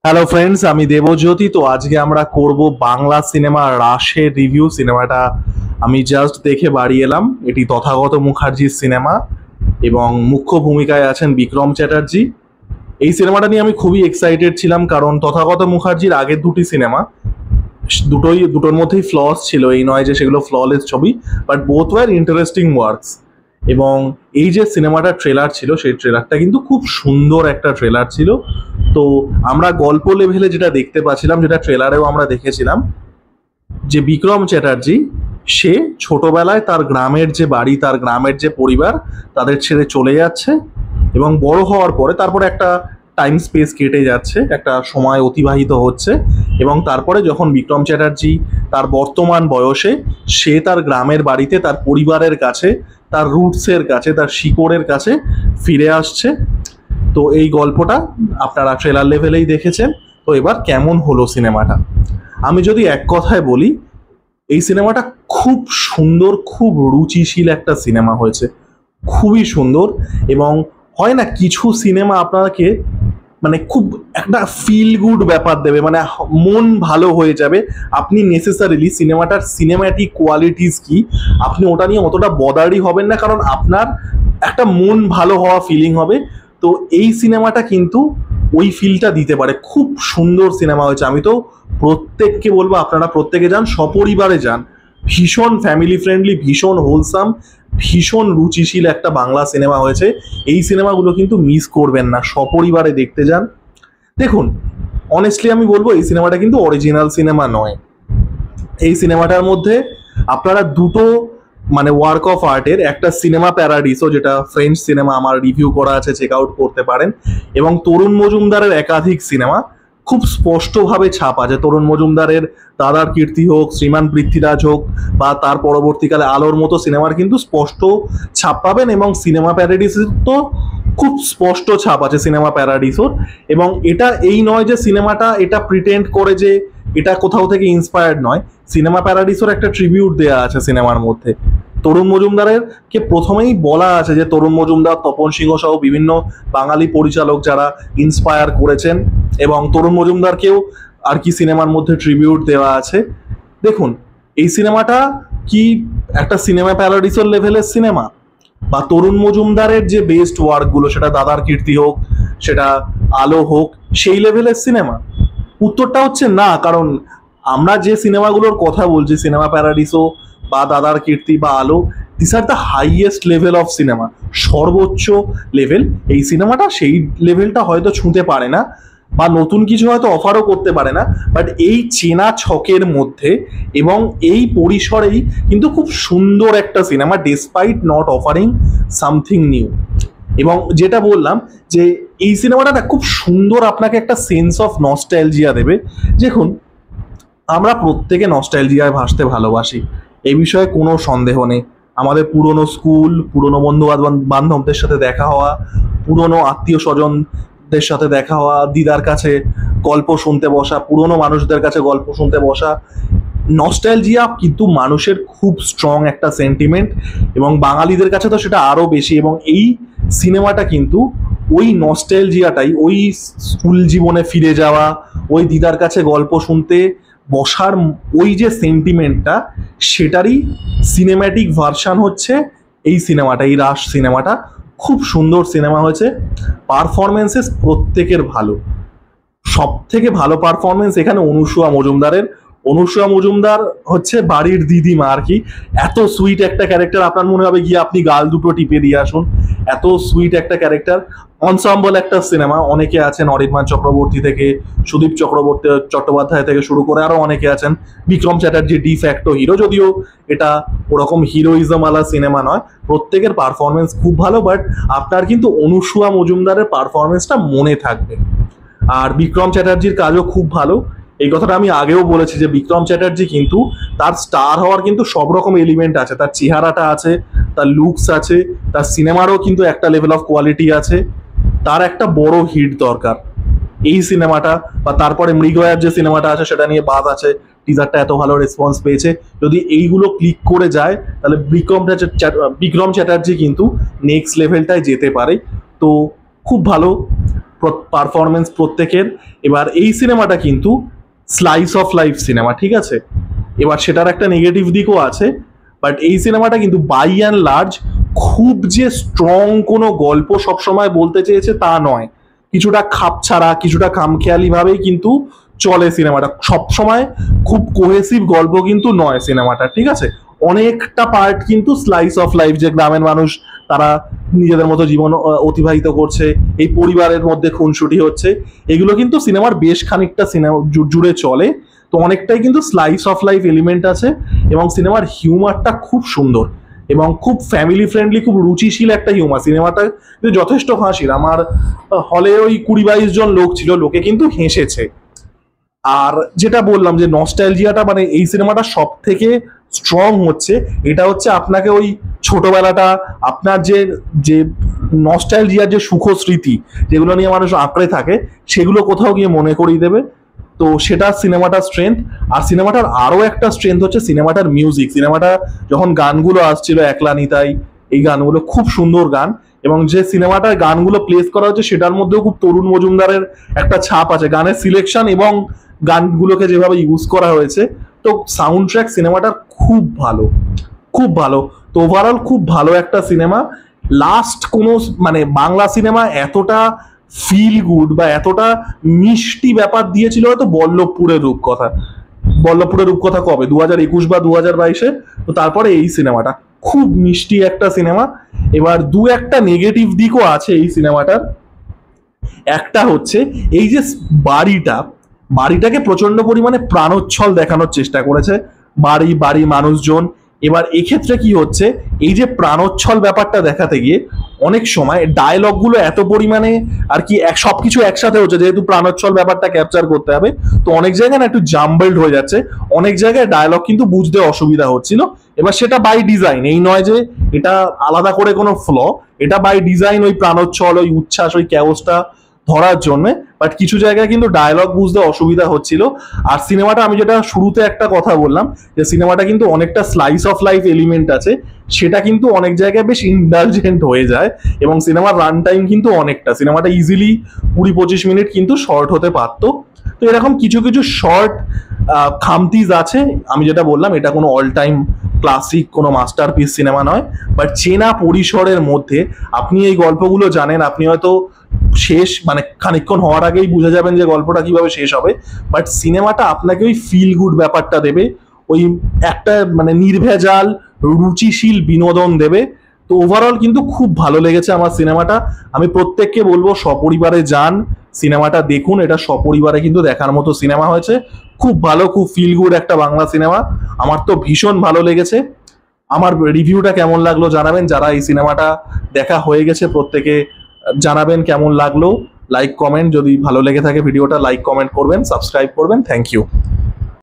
Hello friends, আমি দেবজ্যোতি। তো আজকে আমরা করব বাংলা সিনেমা রাশের রিভিউ। সিনেমাটা আমি জাস্ট দেখে বাড়ি এলাম। এটি তথাগত মুখার্জির সিনেমা এবং মুখ্য ভূমিকায় আছেন বিক্রম চ্যাটার্জি। এই সিনেমাটা নিয়ে আমি খুবই এক্সাইটেড ছিলাম, কারণ তথাগত মুখার্জির আগের দুটি সিনেমা দুটোর মধ্যেই ফ্লস ছিল। এই নয় যে সেগুলো ফ্ললেস ছবি, but both war interesting works. এবং এই যে সিনেমাটার ট্রেলার ছিল, সেই ট্রেলারটা কিন্তু খুব সুন্দর একটা ট্রেলার ছিল। তো আমরা গল্প লেভেলে যেটা দেখতে পাচ্ছিলাম, যেটা ট্রেলারেও আমরা দেখেছিলাম, যে বিক্রম চ্যাটার্জি সে ছোটবেলায় তার গ্রামের যে বাড়ি, তার গ্রামের যে পরিবার, তাদের ছেড়ে চলে যাচ্ছে এবং বড় হওয়ার পরে তারপরে একটা টাইম স্পেস কেটে যাচ্ছে, একটা সময় অতিবাহিত হচ্ছে এবং তারপরে যখন বিক্রম চ্যাটার্জি তার বর্তমান বয়সে সে তার গ্রামের বাড়িতে তার পরিবারের কাছে, তার রুটসের কাছে, তার শিকড়ের কাছে ফিরে আসছে। তো এই গল্পটা আপনারা ট্রেলার লেভেলেই দেখেছেন। তো এবার কেমন হলো সিনেমাটা, আমি যদি এক কথায় বলি, এই সিনেমাটা খুব সুন্দর, খুব রুচিশীল একটা সিনেমা হয়েছে, খুবই সুন্দর। এবং হয় না কিছু সিনেমা আপনাকে মানে খুব একটা ফিল গুড ব্যাপার দেবে, মানে মন ভালো হয়ে যাবে। আপনি নেসেসারিলি সিনেমাটার সিনেম্যাটিক কোয়ালিটিস কি, আপনি ওটা নিয়ে অতটা বদারই হবেন না, কারণ আপনার একটা মন ভালো হওয়া ফিলিং হবে। তো এই সিনেমাটা কিন্তু ওই ফিলটা দিতে পারে। খুব সুন্দর সিনেমা হয়েছে। আমি তো প্রত্যেককে বলবো আপনারা প্রত্যেকে যান, সপরিবারে যান। ভীষণ ফ্যামিলি ফ্রেন্ডলি, ভীষণ হোলসাম, ভীষণ রুচিশীল একটা বাংলা সিনেমা হয়েছে। এই সিনেমাগুলো কিন্তু মিস করবেন না, সপরিবারে দেখতে যান। দেখুন, অনেস্টলি আমি বলবো এই সিনেমাটা কিন্তু অরিজিনাল সিনেমা নয়। এই সিনেমাটার মধ্যে আপনারা দুটো মানে ওয়ার্ক অফ আর্টের, একটা সিনেমা প্যারাডিসো, যেটা ফ্রেঞ্চ সিনেমা, আমার রিভিউ করা আছে, চেক আউট করতে পারেন, এবং তরুণ মজুমদারের একাধিক সিনেমা খুব স্পষ্টভাবে ছাপ আছে। তরুণ মজুমদারের দাদার কীর্তি হোক, শ্রীমান পৃথ্বীরাজ হোক, বা তার পরবর্তীকালে আলোর মতো সিনেমার কিন্তু স্পষ্ট ছাপ পাবেন। এবং সিনেমা প্যারাডিসের তো খুব স্পষ্ট ছাপ আছে সিনেমা প্যারাডিসোর। এবং এটা এই নয় যে সিনেমাটা এটা প্রিটেন্ড করে যে এটা কোথাও থেকে ইন্সপায়ার্ড নয়। সিনেমা প্যারাডিসোর একটা ট্রিবিউট দেওয়া আছে সিনেমার মধ্যে। তরুণ মজুমদারের কে প্রথমেই বলা আছে যে তরুণ মজুমদার, তপন সিংহ সহ বিভিন্ন বাঙালি পরিচালক যারা ইন্সপায়ার করেছেন, এবং তরুণ মজুমদারকেও আর কি সিনেমার মধ্যে ট্রিবিউট দেওয়া আছে। দেখুন, এই সিনেমাটা কি একটা সিনেমা প্যারাডিসোর লেভেলের সিনেমা, বা তরুণ মজুমদারের যে বেস্ট ওয়ার্কগুলো, সেটা দাদার কীর্তি হোক, সেটা আলো হোক, সেই লেভেলের সিনেমা? উত্তরটা হচ্ছে না। কারণ আমরা যে সিনেমাগুলোর কথা বলছি, সিনেমা প্যারাডিসো বা দাদার কীর্তি বা আলো, this are the highest level of cinema, সর্বোচ্চ লেভেল। এই সিনেমাটা সেই লেভেলটা হয়তো ছুঁতে পারে না, বা নতুন কিছু হয়তো অফারও করতে পারে না, বাট এই চেনা ছকের মধ্যে এবং এই পরিসরেই কিন্তু খুব সুন্দর একটা cinema, despite not offering something new. এবং যেটা বললাম যে এই সিনেমাটা না খুব সুন্দর, আপনাকে একটা সেন্স অফ নস্টালজিয়া দেবে। দেখুন, আমরা প্রত্যেকে নস্টালজিয়ায় ভাসতে ভালোবাসি, এই বিষয়ে কোনো সন্দেহ নেই। আমাদের পুরনো স্কুল, পুরনো বন্ধু বান্ধবদের সাথে দেখা হওয়া, পুরনো আত্মীয় স্বজনদের সাথে দেখা হওয়া, দিদার কাছে গল্প শুনতে বসা, পুরনো মানুষদের কাছে গল্প শুনতে বসা, নস্টালজিয়া কিন্তু মানুষের খুব স্ট্রং একটা সেন্টিমেন্ট, এবং বাঙালিদের কাছে তো সেটা আরও বেশি। এবং এই সিনেমাটা কিন্তু ওই নস্টালজিয়াটাই, ওই স্কুল জীবনে ফিরে যাওয়া, ওই দিদার কাছে গল্প শুনতে বসার ওই যে সেন্টিমেন্টটা, সেটারই সিনেম্যাটিক ভার্সান হচ্ছে এই সিনেমাটা, এই রাশ সিনেমাটা। খুব সুন্দর সিনেমা হয়েছে। পারফরমেন্সেস প্রত্যেকের ভালো, সব থেকে ভালো পারফরমেন্স এখানে অনুসুয়া মজুমদারের। অনুসুয়া মজুমদার হচ্ছে বাড়ির দিদিমা আর কি। এত সুইট একটা ক্যারেক্টার, আপনার মনে হবে গিয়ে আপনি গাল দুটো টিপে দিয়ে আসুন, এত সুইট একটা ক্যারেক্টার। অনসাম্বল একটা সিনেমা, অনেকে আছেন, অরিন্দম চক্রবর্তী থেকে সুদীপ চট্টোপাধ্যায় থেকে শুরু করে আরো অনেকে আছেন। Vikram Chatterjee de facto hero, যদিও এটা ওরকম হিরোইজম আলা সিনেমা নয়। প্রত্যেকের পারফরমেন্স খুব ভালো, বাট আপনার কিন্তু অনুসুয়া মজুমদারের পারফরমেন্সটা মনে থাকবে। আর বিক্রম চ্যাটার্জির কাজও খুব ভালো। এই কথাটা আমি আগেও বলেছি যে বিক্রম চ্যাটার্জি কিন্তু তার স্টার হওয়ার কিন্তু সব রকম এলিমেন্ট আছে। তার চেহারাটা আছে, তার লুকস আছে, তার সিনেমারও কিন্তু একটা লেভেল অফ কোয়ালিটি আছে। তার একটা বড় হিট দরকার এই সিনেমাটা, বা তারপরে মৃগয়ার যে সিনেমাটা আছে সেটা নিয়ে বাদ আছে, টিজারটা এত ভালো রেসপন্স পেয়েছে। যদি এইগুলো ক্লিক করে যায়, তাহলে বিক্রম চ্যাটার্জি কিন্তু নেক্সট লেভেলটায় যেতে পারে। তো খুব ভালো পারফরমেন্স প্রত্যেকের। এবার এই সিনেমাটা কিন্তু স্লাইস অফ লাইফ সিনেমা, ঠিক আছে? এবার সেটার একটা নেগেটিভ দিকও আছে, বাট এই সিনেমাটা কিন্তু বাই অ্যান্ড লার্জ খুব যে স্ট্রং কোনো গল্প সবসময় বলতে চেয়েছে তা নয়। কিছুটা খাপছাড়া, কিছুটা খামখেয়ালি ভাবেই কিন্তু চলে সিনেমাটা, সবসময় খুব কোহেসিভ গল্প কিন্তু নয় সিনেমাটা, ঠিক আছে? অনেকটা পার্ট কিন্তু স্লাইস অফ লাইফ, যে গ্রামের মানুষ তারা নিজেদের মতো জীবন অতিবাহিত করছে, এই পরিবারের মধ্যে খুনসুটি হচ্ছে, এগুলো কিন্তু সিনেমার বেশ খানিকটা সিনেমা জুড়ে চলে। তো অনেকটাই কিন্তু স্লাইস অফ লাইফ এলিমেন্ট আছে, এবং সিনেমার হিউমারটা খুব সুন্দর এবং খুব ফ্যামিলি ফ্রেন্ডলি, খুব রুচিশীল একটা হিউমার। সিনেমাটা কিন্তু যথেষ্ট হাসির। আমার হলে ওই 20-22 জন লোক ছিল, লোকে কিন্তু হেসেছে। আর যেটা বললাম যে নস্টালজিয়াটা, মানে এই সিনেমাটা সব থেকে স্ট্রং হচ্ছে, এটা হচ্ছে আপনাকে ওই ছোটবেলাটা, আপনার যে যে নস্টালজিয়ার যে সুখ স্মৃতি যেগুলো নিয়ে মানুষ আঁকড়ে থাকে, সেগুলো কোথাও গিয়ে মনে করিয়ে দেবে। তো সেটা সিনেমাটার স্ট্রেংথ। আর সিনেমাটার আরো একটা স্ট্রেংথ হচ্ছে সিনেমাটার মিউজিক। সিনেমাটা যখন গানগুলো আসছিল, একলা নিতাই, এই গানগুলো খুব সুন্দর গান, এবং যে সিনেমাটার গানগুলো প্লেস করা হচ্ছে সেটার মধ্যেও খুব তরুণ মজুমদারের একটা ছাপ আছে, গানের সিলেকশন এবং গানগুলোকে যেভাবে ইউজ করা হয়েছে। তো সাউন্ড ট্র্যাক সিনেমাটার খুব ভালো, খুব ভালো। তো ওভারঅল খুব ভালো একটা সিনেমা। লাস্ট কোনো মানে বাংলা সিনেমা এতটা ফিল গুড বা এতটা মিষ্টি ব্যাপার দিয়েছিল হয়তো বল্লভপুরের রূপকথা। বল্লভপুরের রূপকথা কবে, 2021 বা 2022-এ? তো তারপরে এই সিনেমাটা খুব মিষ্টি একটা সিনেমা। এবার দু একটা নেগেটিভ দিকও আছে এই সিনেমাটার। একটা হচ্ছে এই যে বাড়িটাকে প্রচন্ড পরিমাণে প্রাণোচ্ছল দেখানোর চেষ্টা করেছে, বাড়ি মানুষজন। এবার এক্ষেত্রে কি হচ্ছে, এই যে প্রাণোচ্ছল ব্যাপারটা দেখাতে গিয়ে অনেক সময় ডায়লগ গুলো এত পরিমাণে আর কি সবকিছু একসাথে হচ্ছে, যেহেতু প্রাণোচ্ছল ব্যাপারটা ক্যাপচার করতে হবে, তো অনেক জায়গায় না একটু জাম্বলড হয়ে যাচ্ছে, অনেক জায়গায় ডায়লগ কিন্তু বুঝতে অসুবিধা হচ্ছিল। এবার সেটা বাই ডিজাইন, এই নয় যে এটা আলাদা করে কোনো ফ্ল, এটা বাই ডিজাইন, ওই প্রাণোচ্ছল, ওই উচ্ছ্বাস, ওই ক্যাওসটা ধরার জন্য। বাট কিছু জায়গায় কিন্তু ডায়লগ বুঝতে অসুবিধা হচ্ছিল। আর সিনেমাটা, আমি যেটা শুরুতে একটা কথা বললাম, যে সিনেমাটা কিন্তু অনেকটা স্লাইস অফ লাইফ এলিমেন্ট আছে, সেটা কিন্তু অনেক জায়গায় বেশ ইন্ডালজেন্ট হয়ে যায়, এবং সিনেমার রান টাইম কিন্তু অনেকটা, সিনেমাটা ইজিলি 20-25 মিনিট কিন্তু শর্ট হতে পারতো। তো এরকম কিছু কিছু শর্ট খামতিজ আছে। আমি যেটা বললাম, এটা কোনো অল টাইম ক্লাসিক কোনো মাস্টারপিস সিনেমা নয়, বাট চেনা পরিসরের মধ্যে আপনি এই গল্পগুলো জানেন, আপনি হয়তো শেষ মানে খানিকক্ষণ হওয়ার আগেই বুঝে যাবেন যে গল্পটা কিভাবে শেষ হবে, বাট সিনেমাটা আপনাকে ওই ফিল গুড ব্যাপারটা দেবে, ওই একটা মানে নির্ভেজাল রুচিশীল বিনোদন দেবে। তো ওভারঅল কিন্তু খুব ভালো লেগেছে আমার সিনেমাটা। আমি প্রত্যেককে বলবো সপরিবারে যান, সিনেমাটা দেখুন, এটা সপরিবারে কিন্তু দেখার মতো সিনেমা হয়েছে, খুব ভালো, খুব ফিল গুড একটা বাংলা সিনেমা। আমার তো ভীষণ ভালো লেগেছে। আমার রিভিউটা কেমন লাগলো জানাবেন, যারা এই সিনেমাটা দেখা হয়ে গেছে প্রত্যেকে জানাবেন কেমন লাগলো। লাইক কমেন্ট, যদি ভালো লেগে থাকে ভিডিওটা লাইক কমেন্ট করবেন, সাবস্ক্রাইব করবেন। Thank you.